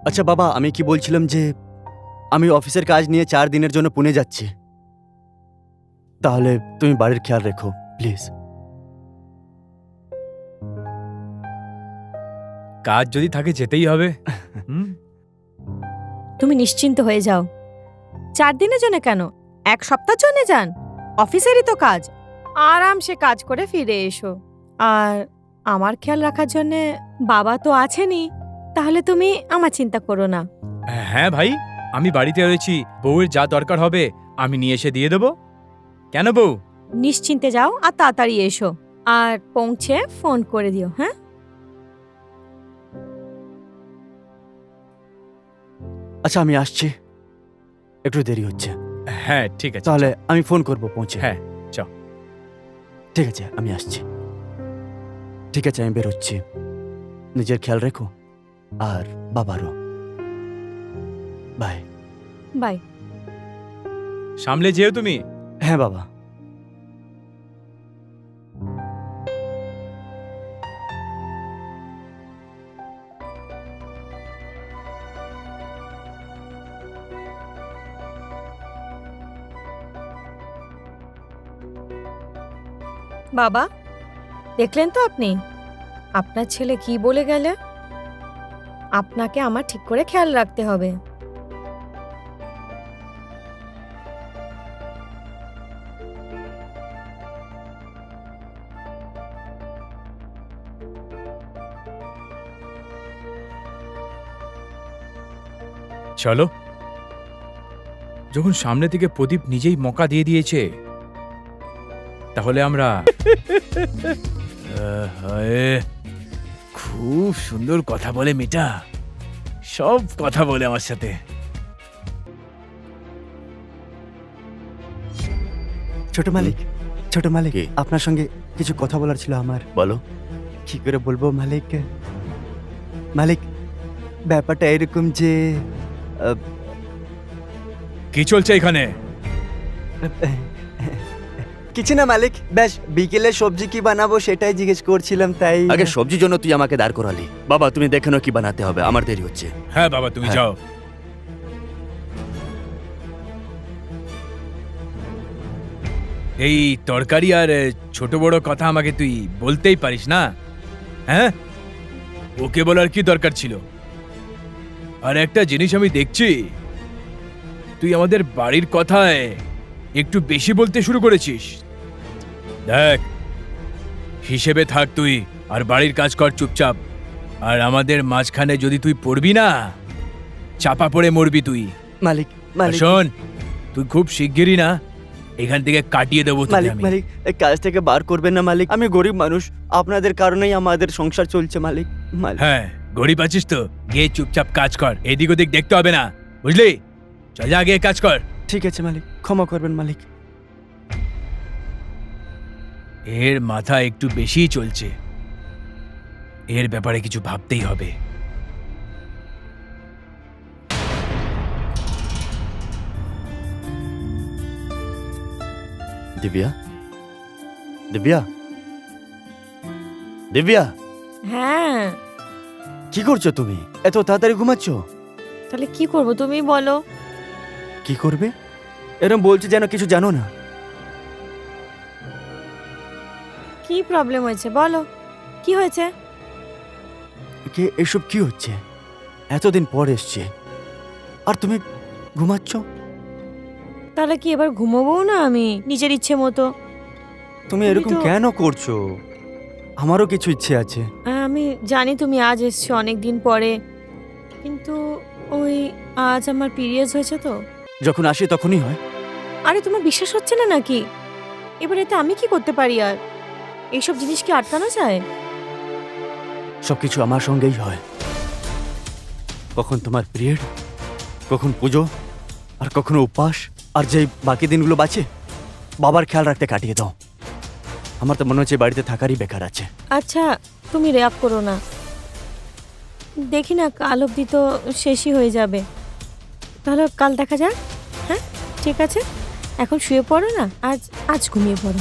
আচ্ছা বাবা, আমি কি বলছিলাম যে আমি অফিসের কাজ নিয়ে 4 দিনের জন্য পুনে যাচ্ছি। তাহলে তুমি বাড়ির খেয়াল রেখো প্লিজ। কাজ যদি থাকে যেতেই হবে। তুমি নিশ্চিন্ত হয়ে যাও। 4 দিনের জন্য কেন, 1 সপ্তাহের জন্য যান। অফিসেরই তো কাজ, আরামসে কাজ করে ফিরে এসো। আর আমার খেয়াল রাখার জন্য বাবা তো আছেনই, তাহলে তুমি আমার চিন্তা করো না। হ্যাঁ ভাই, আমি বাড়িতে রয়েছি, বউয়ের যা দরকার হবে আমি নিয়ে এসে দিয়ে দেবো। কেন বউ? নিশ্চিন্তে যাও আর তাড়াতাড়ি এসো, আর পৌঁছে ফোন করে দিও। হ্যাঁ, আচ্ছা আমি আসছি, একটু দেরি হচ্ছে। হ্যাঁ ঠিক আছে, তাহলে আমি ফোন করব পৌঁছে। হ্যাঁ চল। ঠিক আছে, আমি আসছি। ঠিক আছে, আমি বেরোচ্ছি। নিজের খেয়াল রেখো আর বাবারও। বাই। বাই। সামলে যেও তুমি। হ্যাঁ বাবা। বাবা, দেখলেন তো আপনি, আপনার ছেলে কি বলে গেলে? আপনাকে আমার ঠিক করে খেয়াল রাখতে হবে। চলো, যখন সামনে থেকে প্রদীপ নিজেই মকা দিয়ে দিয়েছে, তাহলে আমরা খুব সুন্দর কথা বলে মেয়েটা, সব কথা বলে আমার সাথে। ছোট মালিক, ছোট মালিক, কি? আপনার সঙ্গে কিছু কথা বলার ছিল আমার। বলো। কি করে বলবো মালিক? মালিক, ব্যাপারটা এরকম যে কি চলছে এখানে? কিছু না মালিক, ব্যাস বিকেলে সবজি কি বানাবো সেটাই জিজ্ঞেস করছিলাম, তাই। আগে সবজির জন্য তুই আমাকে দাঁড় করালি। বাবা তুমি দেখে নাও কি বানাতে হবে, আমার দেরি হচ্ছে। হ্যাঁ বাবা, তুমি হ্যাঁ। যাও। এই তরকারি আর ছোট বড় কথা আমাকে তুই বলতেই পারিস না? হ্যাঁ, ওকে বলার কি দরকার ছিল? আর একটা জিনিস আমি দেখছি, তুই আমাদের বাড়ির কথায় একটু বেশি বলতে শুরু করেছিস। দেখ, হিসেবে থাক তুই, আর বাড়ির কাজ কর চুপচাপ। আর আমাদের মাঝখানে যদি তুই পড়বি না, চাপা পড়ে মরবি তুই। মালিক, আর মালিক, শোন, তুই খুব শিগগিরই না এখান থেকে কাটিয়ে দেবো তোকে মালিক, আমি। মালিক, এই কাজ থেকে বার করবেন না মালিক। আমি গরিব মানুষ, আপনাদের কারণেই আমাদের সংসার চলছে মালিক। মালিক, হ্যাঁ, গরিব আছিস তো, গিয়ে চুপচাপ কাজ কর, এদিক ওদিক দেখতে হবে না, বুঝলি? চল যা, গিয়ে কাজ কর। ঠিক আছে মালিক, ক্ষমা করবেন মালিক। এর মাথা একটু বেশিই চলছে, এর ব্যাপারে কিছু ভাবতেই হবে। দিব্যা, দিব্যা, দিব্যা, হ্যাঁ, কি করছো তুমি? এত তাড়াতাড়ি ঘুমাচ্ছ? তাহলে কি করব তুমি বলো? কি করবে? এরম বলছে যেন কিছু জানো না। কি প্রবলেম হয়েছে বলো, কি হয়েছে? কে এসব কি হচ্ছে? এতদিন পর এসছে আর তুমি ঘুমাচ্ছ? তাহলে কি এবার ঘুমোবো না আমি নিজের ইচ্ছে মতো? তুমি এরকম তো- কেন করছো? আমারও কিছু ইচ্ছে আছে। আমি জানি তুমি আজ এসছো অনেক দিন পরে, কিন্তু ওই আজ আমার পিরিয়ডস হয়েছে তো। যখন আসি তখনই হয়। আরে তোমার বিশ্বাস হচ্ছে না নাকি? এবার এতে আমি কি করতে পারি? আর এইসব জিনিস কি আটকানো যায়? সবকিছু আমার সঙ্গেই হয়। কখন তোমার পিরিয়ড, কখন পুজো, আর কখনো উপবাস। আর যে বাকি দিনগুলো বাঁচে বাবার খেয়াল রাখতে কাটিয়ে দাও। আমার তো মনে হচ্ছে বাড়িতে থাকারই বেকার আছে। আচ্ছা, তুমি রেয়াক করো না। দেখি না, কাল অবধি তো শেষই হয়ে যাবে। তাহলে কাল দেখা যাক। হ্যাঁ ঠিক আছে, এখন শুয়ে পড়ো না, আজ আজ ঘুমিয়ে পড়ো।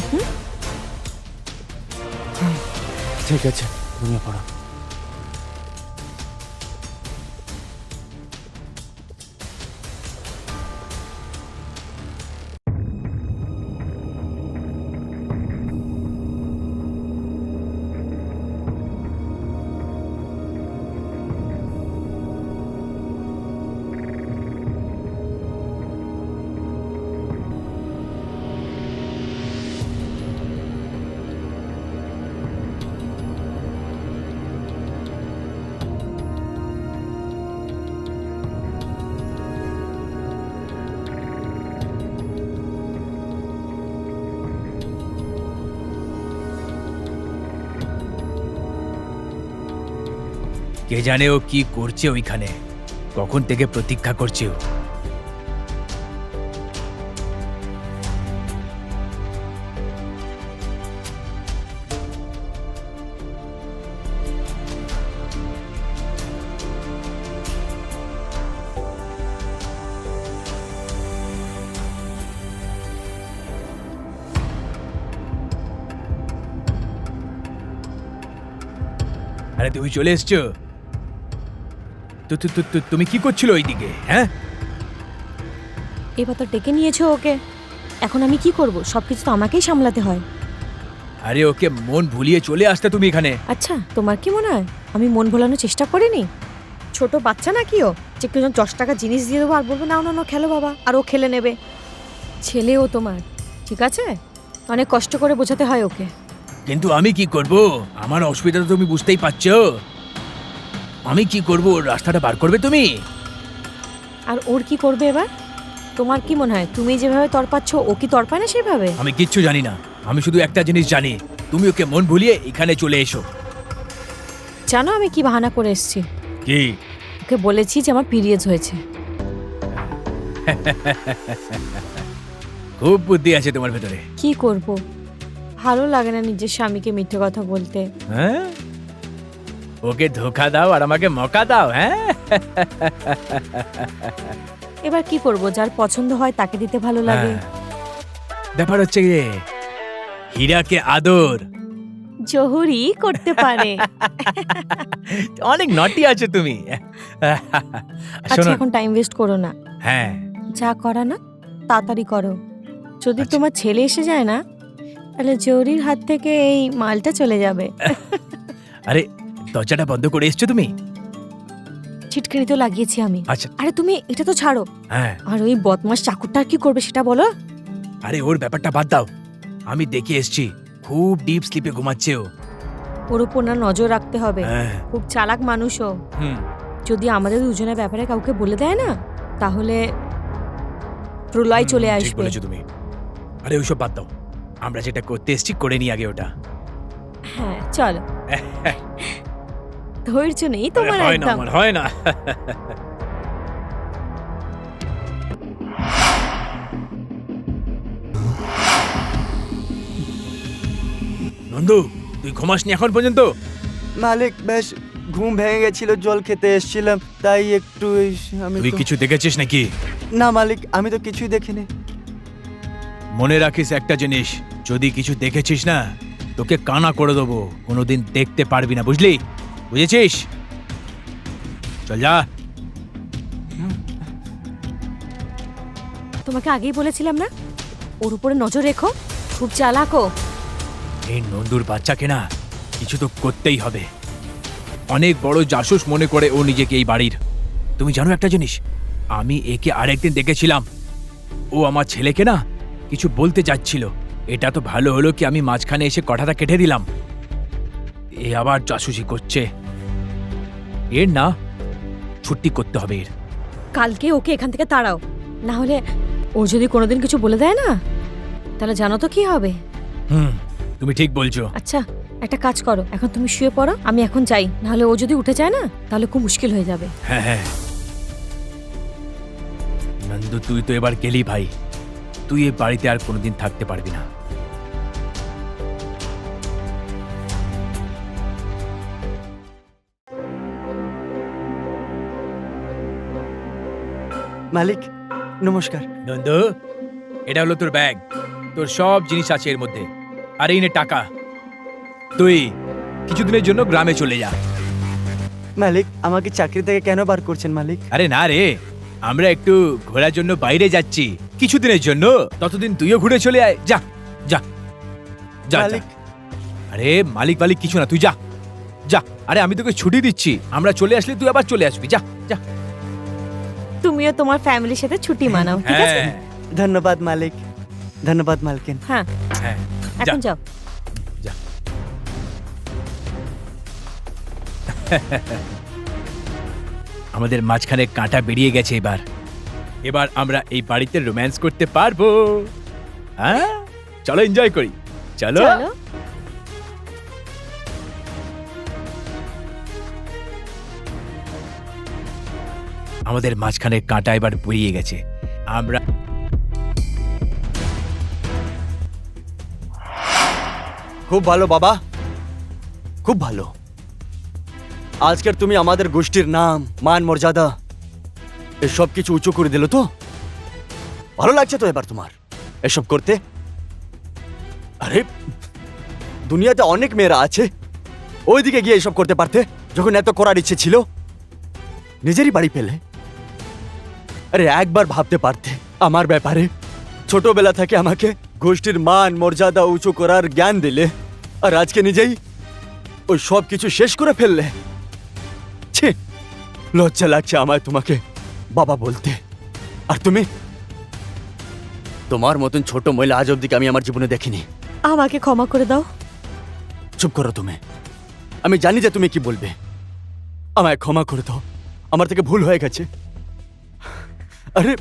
ঠিক আছে, ঘুমিয়ে পড়ো। কে জানে ও কি করছে ওইখানে, কখন থেকে প্রতীক্ষা করছে ও। আরে তুমি চলে এসছো? তুমি কি করছিল ওইদিকে? হ্যাঁ, এবার তো ডেকে নিয়েছো ওকে, এখন আমি কি করব? সবকিছু তো আমাকেই সামলাতে হয়। আরে ওকে মন ভুলিয়ে চলে আসতে তুমি এখানে। আচ্ছা, তোমার কি মনে হয় আমি মন ভোলানোর চেষ্টা করিনি? ছোট বাচ্চা নাকি ও, যে কেউ 10 টাকা জিনিস দিয়ে দেবো আর বলবো না না না খেলো বাবা, আর ও খেলে নেবে? ছেলেও তোমার, ঠিক আছে? অনেক কষ্ট করে বোঝাতে হয় ওকে। কিন্তু আমি কি করব? আমার অসুবিধা তো তুমি বুঝতেই পারছো। আমি কি করব? ওর রাস্তাটা বার করবে তুমি। আর ওর কি করবে এবার? তোমার কি মনে হয় তুমি যেভাবে তরপাচ্ছ ও কি তরপায় না সেভাবে? আমি কিচ্ছু জানি না, আমি শুধু একটা জিনিস জানি, তুমি ওকে মন ভুলিয়ে এখানে চলে এসো। জানো আমি কি বাহানা করে এসেছি? কি? ওকে বলেছি যে আমার পিরিয়ডস হয়েছে। খুব বুদ্ধি আছে তোমার ভেতরে। কি করব, ভালো লাগে না নিজের স্বামীকে মিথ্যে কথা বলতে। হ্যাঁ, ওকে ধোকা দাও আর আমাকে মকা দাও। হ্যাঁ, এবার কি করব, যার পছন্দ হয় তাকে দিতে ভালো লাগে। ব্যাপার হচ্ছে যে হীরাকে আদর জহুরি করতে পারে। অনেক নটি আছে তুমি। আচ্ছা শোনো, এখন টাইম ওয়েস্ট করো না, হ্যাঁ যা করা না তাড়াতাড়ি করো। যদি আচ্ছা। তোমার ছেলে এসে যায় না, তাহলে জহুরির হাত থেকে এই মালটা চলে যাবে। আরে দরজাটা বন্ধ করে এসছো তুমি? ছিটকিনি তো লাগিয়েছি আমি। আচ্ছা, আরে তুমি এটা তো ছাড়ো, হ্যাঁ, আর ওই বদমাস চাকুরটা কি করবে সেটা বলো। আরে ওর ব্যাপারটা বাদ দাও, আমি দেখে এসছি খুব ডিপ স্লিপে ঘুমাচ্ছে ও। ওর উপর না নজর রাখতে হবে, হ্যাঁ, খুব চালাক মানুষও। হুম, যদি আমাদের দুজনের ব্যাপারে কাউকে বলে দেয় না, তাহলে প্রলয় চলে ঠিক আসবে। বলেছো তুমি। আরে ওইসব বাদ দাও, আমরা যেটা করতে এসছি করে নি আগে ওটা। হ্যাঁ চলো, ধৈর্য নেই তোমার আরে হয় না, একদম। আমার হয় না। নন্দু, তুই ঘুমাসনি এখন পর্যন্ত? মালিক বেশ ঘুম ভেঙে গেছিল, জল খেতে এসেছিলাম, তাই একটু আমি তুই কিছু দেখেছিস নাকি? না মালিক, আমি তো কিছুই দেখিনি। মনে রাখিস একটা জিনিস, যদি কিছু দেখেছিস না তোকে কানা করে দেবো, কোনোদিন দেখতে পারবি না, বুঝলি? বুঝেছিস? চল যা। তোমাকে আগেই বলেছিলাম না, ওর উপরে নজর রেখো, খুব চালাকো। এই নন্দুর বাচ্চাকে না কিছু তো করতেই হবে। অনেক বড় জাসুস মনে করে ও নিজেকে এই বাড়ির। তুমি জানো একটা জিনিস, আমি একে আরেকদিন দেখেছিলাম, ও আমার ছেলেকে না কিছু বলতে যাচ্ছিল। এটা তো ভালো হলো কি আমি মাঝখানে এসে কথাটা কেটে দিলাম। এ আবার জাসুসি করছে। এর না ছুটি করতে হবে এর। কালকে ওকে এখান থেকে তাড়াও, না হলে ও যদি কোনোদিন কিছু বলে দেয় না, তাহলে জানো তো কি হবে। হুম, তুমি ঠিক বলছো। আচ্ছা একটা কাজ করো, এখন তুমি শুয়ে পড়ো, আমি এখন যাই, নাহলে ও যদি উঠে যায় না তাহলে খুব মুশকিল হয়ে যাবে। হ্যাঁ হ্যাঁ, নন্দু তুই তো এবার গেলি ভাই, তুই এ বাড়িতে আর কোনোদিন থাকতে পারবি না। মালিক নমস্কার। নন্দু, এটা হলো তোর ব্যাগ, তোর সব জিনিস আছে এর মধ্যে, আর এই নে টাকা। তুই কিছুদিনের জন্য গ্রামে চলে যা। মালিক আমাকে চাকরি থেকে কেন বার করছেন মালিক? আরে না রে, আমরা একটু ঘোরার জন্য বাইরে যাচ্ছি কিছুদিনের জন্য, ততদিন তুইও ঘুরে চলে আয়। যা যা যা। মালিক আরে মালিক মালিক কিছু না, তুই যা যা। আরে আমি তোকে ছুটি দিচ্ছি, আমরা চলে আসলে তুই আবার চলে আসবি। যা যা। তুমিও তোমার ফ্যামিলির সাথে ছুটি মানাও, ঠিক আছে? হ্যাঁ ধন্যবাদ মালিক, ধন্যবাদ মালকিন। হ্যাঁ হ্যাঁ, এখন যাও। যা। আমাদের মাঝখানে কাঁটা বেরিয়ে গেছে, এবার এবার আমরা এই বাড়িতে রোম্যান্স করতে পারবো। হ্যাঁ চলো এনজয় করি, চলো। চলো। আমাদের মাঝখানে কাঁটা এবার বেরিয়ে গেছে। আমরা খুব ভালো বাবা, খুব ভালো। আজকের তুমি আমাদের গোষ্ঠীর নাম, মান, মর্যাদা এসব কিছু উঁচু করে দিল তো? ভালো লাগছে তো এবার তোমার এসব করতে? আরে দুনিয়াতে অনেক মেয়েরা আছে, ওইদিকে গিয়ে এসব করতে পারতে যখন এত করার ইচ্ছে ছিল। নিজেরই বাড়ি পেলে। আরে একবার ভাবতে পারতে আমার ব্যাপারে। ছোটবেলা থেকে আমাকে গোষ্ঠীর মান মর্যাদা উঁচু করার জ্ঞান দিলে, আর আজকে নিজেই ওই সব কিছু শেষ করে ফেললে। ছি, লজ্জা লাগছে আমায় তোমাকে বাবা বলতে। আর তুমি, তোমার মতন ছোট মহিলা আজ অব্দি আমি আমার জীবনে দেখিনি। আমাকে ক্ষমা করে দাও। চুপ করো তুমি। আমি জানি যে তুমি কি বলবে। আমায় ক্ষমা করে দাও, আমার থেকে ভুল হয়ে গেছে। আরে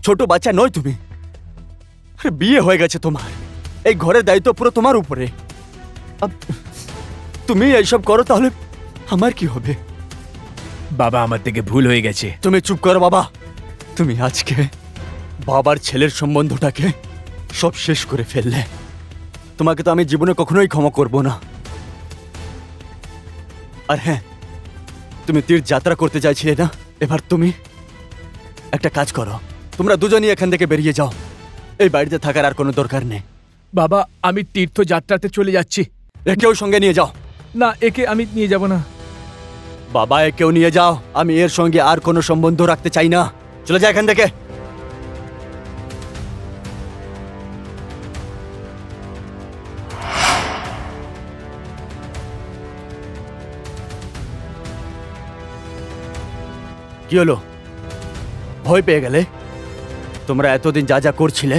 ছোট বাচ্চা নয় তুমি। আরে বিয়ে হয়ে গেছে তোমার, এই ঘরের দায়িত্ব পুরো তোমার উপরে। তুমি এইসব করো তাহলে আমার কি হবে? বাবা, আমার থেকে ভুল হয়ে গেছে। তুমি চুপ করো বাবা। তুমি আজকে বাবার ছেলের সম্বন্ধটাকে সব শেষ করে ফেললে। তোমাকে তো আমি জীবনে কখনোই ক্ষমা করব না। আর হ্যাঁ, তুমি তীর্থযাত্রা করতে চাইছিলে না? এবার তুমি একটা কাজ করো, তোমরা দুজনই এখান থেকে বেরিয়ে যাও। এই বাড়িতে থাকার আর কোনো দরকার নেই। বাবা, আমি তীর্থযাত্রাতে চলে যাচ্ছি। একেও সঙ্গে নিয়ে যাও। না, একে আমি নিয়ে যাব না। বাবা, একেও নিয়ে যাও। আমি এর সঙ্গে আর কোনো সম্বন্ধ রাখতে চাই না। চলে যা এখান থেকে। কি হলো, ভয় পেয়ে গেলে? তোমরা এতদিন যা যা করছিলে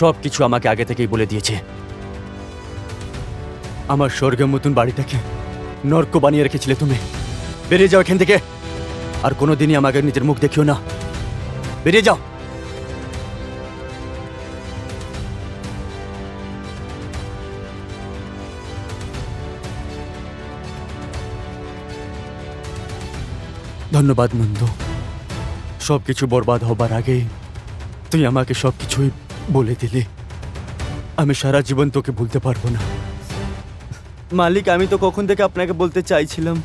সব কিছু আমাকে আগে থেকেই বলে দিয়েছে। আমার স্বর্গের মতন বাড়িটাকে নরক বানিয়ে রেখেছিলে তুমি। বেরিয়ে যাও এখান থেকে। আর কোনোদিনই আমাকে নিজের মুখ দেখিও না। বেরিয়ে যাও। ধন্যবাদ নন্দু। সবকিছু বরবাদ হবার আগে তুই আমাকে সবকিছুই বলে দিলি। আমি সারা জীবন তোকে ভুলতে পারবো না। মালিক, আমি তো কখন থেকে আপনাকে বলতে চাইছিলাম,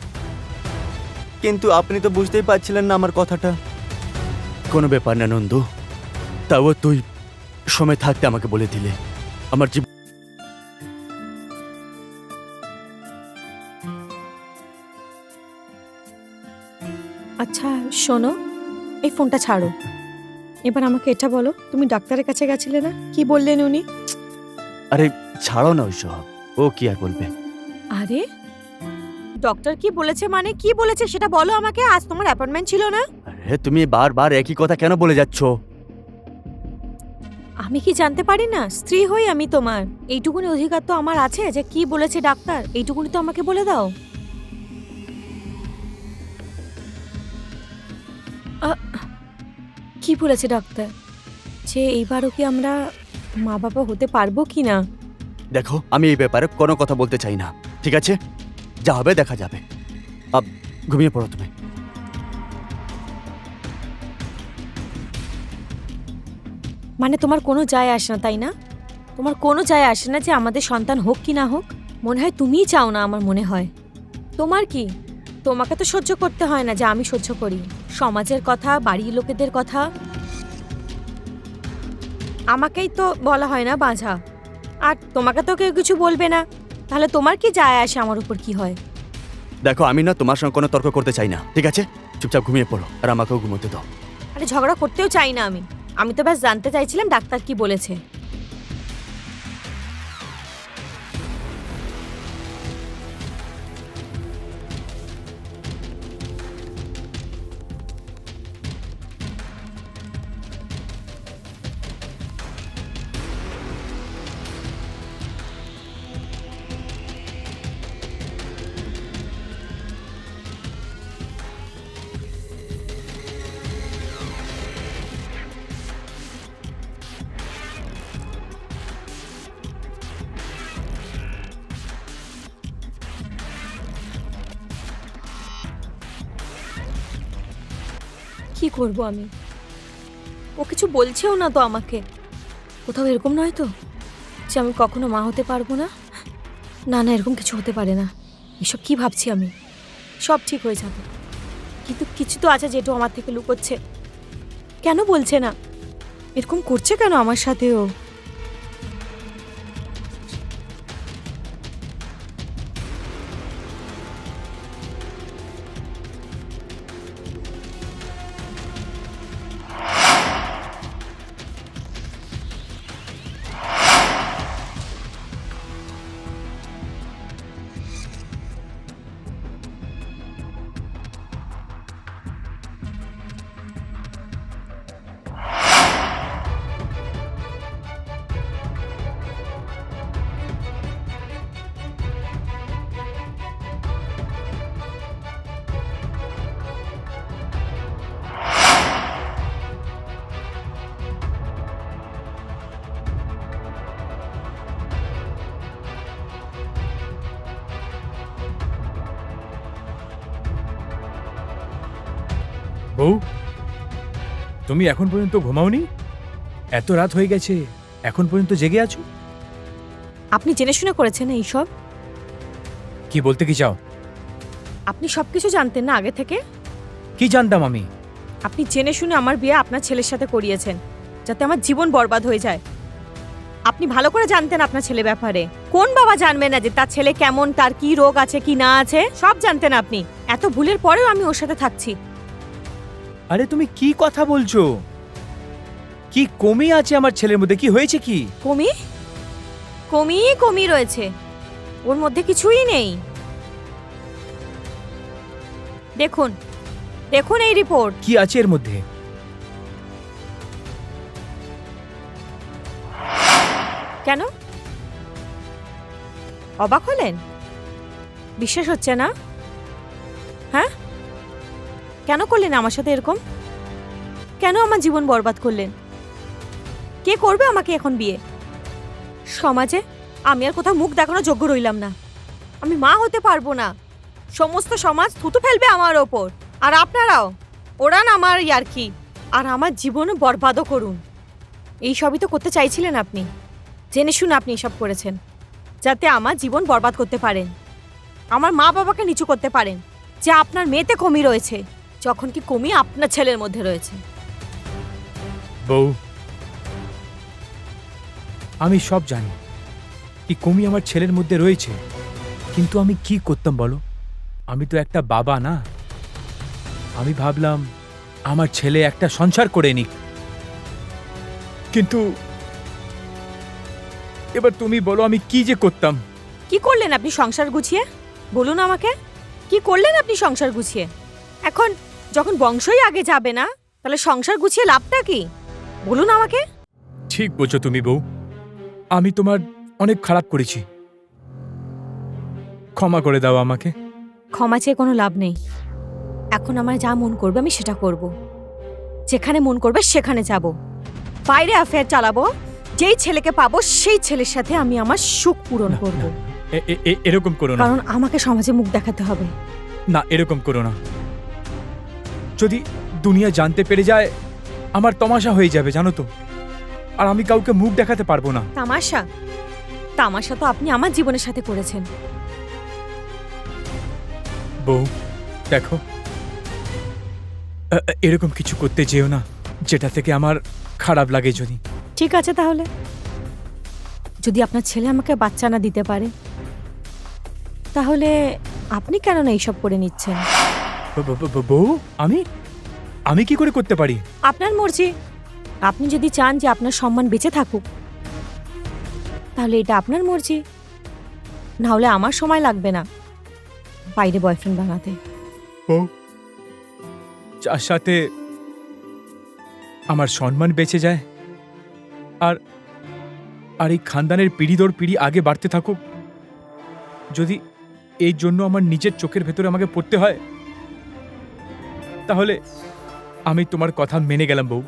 কিন্তু আপনি তো বুঝতেই পারছিলেন না আমার কথাটা। কোনো ব্যাপার না নন্দু, তাও তুই সময় থাকতে আমাকে বলে দিলে। আমার জীবন আচ্ছা শোনো, এই ফোনটা ছাড়ো। এবার আমাকে এটা বলো, তুমি ডাক্তারের কাছে গেছিলে না? কি বললেন উনি? আরে ছাড়ো না ওইসব, ও কি আর বলবে। আরে ডক্টর কি বলেছে মানে কি বলেছে সেটা বলো আমাকে। আজ তোমার অ্যাপয়েন্টমেন্ট ছিল না? আরে তুমি বারবার একই কথা কেন বলে যাচ্ছ? আমি কি জানতে পারি না? স্ত্রী হই আমি তোমার। এইটুকুনি অধিকার তো আমার আছে যে কি বলেছে ডাক্তার এইটুকুনি তো আমাকে বলে দাও। কি বলেছে ডাক্তার? যে এইবারও কি আমরা মা বাবা হতে পারবো কি না? দেখো, আমি এই ব্যাপারে কোনো কথা বলতে চাই না, ঠিক আছে? যা হবে দেখা যাবে। ঘুমিয়ে পড়ো তুমি। মানে তোমার কোনো যায় আসে না, তাই না? তোমার কোনো যায় আসে না যে আমাদের সন্তান হোক কি না হোক। মনে হয় তুমিই চাও না, আমার মনে হয়। তোমার কি? তোমাকে তো সহ্য করতে হয় না যে আমি সহ্য করি। সমাজের কথা, বাড়ির লোকেদের কথা, আমাকেই তো বলা হয় না বাঁঝা। আর তোমাকে তো কেউ কিছু বলবে না, তাহলে তোমার কি যায় আসে আমার উপর কি হয়? দেখো, আমি না তোমার সঙ্গে কোনো তর্ক করতে চাই না, ঠিক আছে? চুপচাপ ঘুমিয়ে পড়ো আর আমাকেও ঘুমোতে দাও। আরে ঝগড়া করতেও চাই না আমি তো ব্যাস জানতে চাইছিলাম ডাক্তার কি বলেছে। কি করব আমি? ও কিছু বলছেও না তো আমাকে। কোথাও এরকম নয় তো যে আমি কখনো মা হতে পারবো না? না না, এরকম কিছু হতে পারে না। এসব কি ভাবছি আমি? সব ঠিক হয়ে যাবে। কিন্তু কিছু তো আছে যেটা আমার থেকে লুকোচ্ছে। কেন বলছে না? এরকম করছে কেন আমার সাথেও? বউ, তুমি এখন পর্যন্ত ঘুমাওনি? এত রাত হয়ে গেছে, এখন পর্যন্ত জেগে আছো? আপনি জেনে শুনে করেছেন এইসব? কি বলতে কি চাও? আপনি সবকিছু জানতেন না আগে থেকে? কি জানতাম আমি? আপনি জেনে শুনে আমার বিয়ে আপনার ছেলের সাথে করিয়েছেন, যাতে আমার জীবন বরবাদ হয়ে যায়। আপনি ভালো করে জানতেন আপনার ছেলে ব্যাপারে। কোন বাবা জানবে না যে তার ছেলে কেমন, তার কি রোগ আছে কি না আছে, সব জানতেন আপনি। এত ভুলের পরেও আমি ওর সাথে থাকছি। আরে তুমি কি কথা বলছো? কি কমি আছে আমার ছেলের মধ্যে? কি হয়েছে কি? কমি? কমি রয়েছে, ওর মধ্যে কিছুই নেই। দেখুন দেখুন এই রিপোর্ট। কি আছে এর মধ্যে? কেন অবাক হলেন? বিশ্বাস হচ্ছে না? হ্যাঁ, কেন করলেন আমার সাথে এরকম? কেন আমার জীবন বরবাদ করলেন? কে করবে আমাকে এখন বিয়ে? সমাজে আমি আর কোথাও মুখ দেখানোর যোগ্য রইলাম না। আমি মা হতে পারবো না। সমস্ত সমাজ থুতু ফেলবে আমার ওপর। আর আপনারাও ওড়ান আমার ইয়ার্কি, আর আমার জীবনও বরবাদও করুন। এই সবই তো করতে চাইছিলেন আপনি। জেনে শুনে আপনি এসব করেছেন, যাতে আমার জীবন বরবাদ করতে পারেন, আমার মা বাবাকে নিচু করতে পারেন। যে আপনার মেয়েতে কমি রয়েছে, যখন কি কমি আপনার ছেলের মধ্যে রয়েছে। বউ, আমি সব জানি কি কমি আমার ছেলের মধ্যে রয়েছে, কিন্তু আমি কি করতাম বলো? আমি তো একটা বাবা না। আমি ভাবলাম আমার ছেলে একটা সংসার করে নিক, কিন্তু এবার তুমি বলো আমি কি যে করতাম? কি করলেন আপনি সংসার গুছিয়ে? বলুন আমাকে, কি করলেন আপনি সংসার গুছিয়ে? এখন যখন বংশই আগে যাবে না, তাহলে সংসার গুছিয়ে লাভটা কি? বলুন আমাকে। ঠিক বলছো তুমি বউ, আমি তোমার অনেক খারাপ করেছি, ক্ষমা করে দাও আমাকে। ক্ষমা চেয়ে কোনো লাভ নেই। এখন আমার যা মন করবে আমি সেটা করব। যেখানে মন করবে সেখানে যাব। বাইরে অ্যাফেয়ার চালাবো। যেই ছেলেকে পাবো সেই ছেলের সাথে আমি আমার সুখ পূরণ করব। এরকম করো না। কারণ আমাকে সমাজে মুখ দেখাতে হবে। না, এরকম করো না। যদি দুনিয়া জানতে পেরে যায় আমার তমাশা হয়ে যাবে, জানো তো। আর আমি কাউকে মুখ দেখাতে পারবো না। তামাশা? তামাশা তো আপনি আমার জীবনের সাথে করেছেন। বউ দেখো, এরকম কিছু করতে যেও না যেটা থেকে আমার খারাপ লাগে। যদি ঠিক আছে, তাহলে যদি আপনার ছেলে আমাকে বাচ্চা না দিতে পারে, তাহলে আপনি কেন না এইসব করে নিচ্ছেন? বউ, আমি কি করে করতে পারি? আপনার মর্জি। আপনি যদি চান যে আপনার সম্মান বেঁচে থাকুক, তাহলে এটা আপনার মর্জি। না হলে আমার সময় লাগবে না বাইরে বয়ফ্রেন্ড বানাতে। বউ, যার সাথে আমার সম্মান বেঁচে যায়, আর আর এই খানদানের পিড়ি দর পিড়ি আগে বাড়তে থাকুক, যদি এই জন্য আমার নিজের চোখের ভেতরে আমাকে পড়তে হয়, তাহলে আমি তোমার কথা মেনে গেলাম বউ।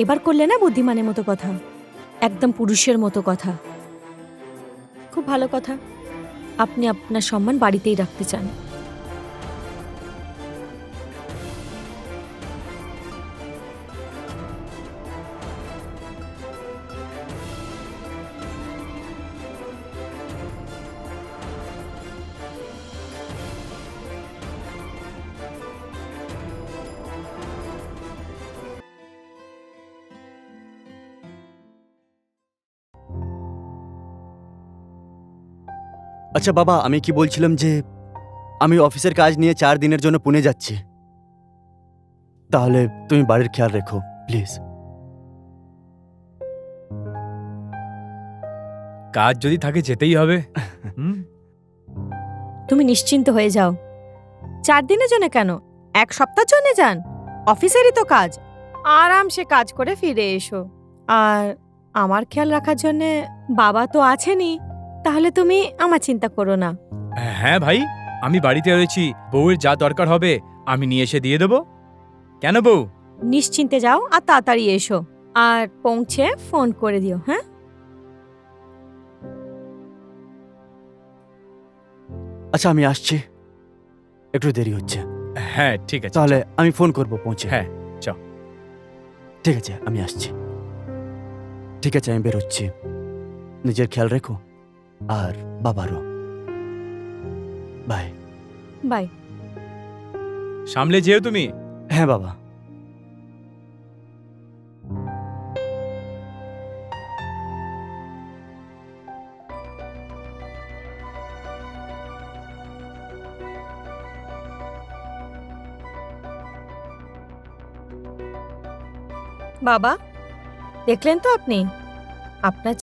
এবার করলে না বুদ্ধিমানের মতো কথা, একদম পুরুষের মতো কথা। খুব ভালো কথা। আপনি আপনার সম্মান বাড়িতেই রাখতে চান। আচ্ছা বাবা, আমি কি বলছিলাম যে আমি অফিসের কাজ নিয়ে 4 দিনের জন্য পুনে যাচ্ছি। তাহলে তুমি বাড়ির খেয়াল রেখো প্লিজ। কাজ যদি থাকে যেতেই হবে। হুম? তুমি নিশ্চিন্ত হয়ে যাও। 4 দিনের জন্য কেন, 1 সপ্তাহের জন্য যান। অফিসেরই তো কাজ, আরামসে কাজ করে ফিরে এসো। আর আমার খেয়াল রাখার জন্য বাবা তো আছেনই, তাহলে তুমি আমার চিন্তা করো না। হ্যাঁ ভাই, আমি বাড়িতে রয়েছি। বউয়ের যা দরকার হবে আমি নিয়ে এসে দিয়ে দেবো। কেন বউ? নিশ্চিন্তে যাও আর তাড়াতাড়ি এসো। আর পৌঁছে ফোন করে দিও, হ্যাঁ? আচ্ছা আমি আসছি, একটু দেরি হচ্ছে। হ্যাঁ ঠিক আছে। তাহলে আমি ফোন করব পৌঁছে। হ্যাঁ। ঠিক আছে, আমি আসছি। ঠিক আছে, আমি বেরোচ্ছি। নিজের খেয়াল রেখো আর বাবারও। বাই। বাই। সামলে যেও তুমি। হ্যাঁ বাবা। বাবা, দেখলেন তো আপনি, আপনার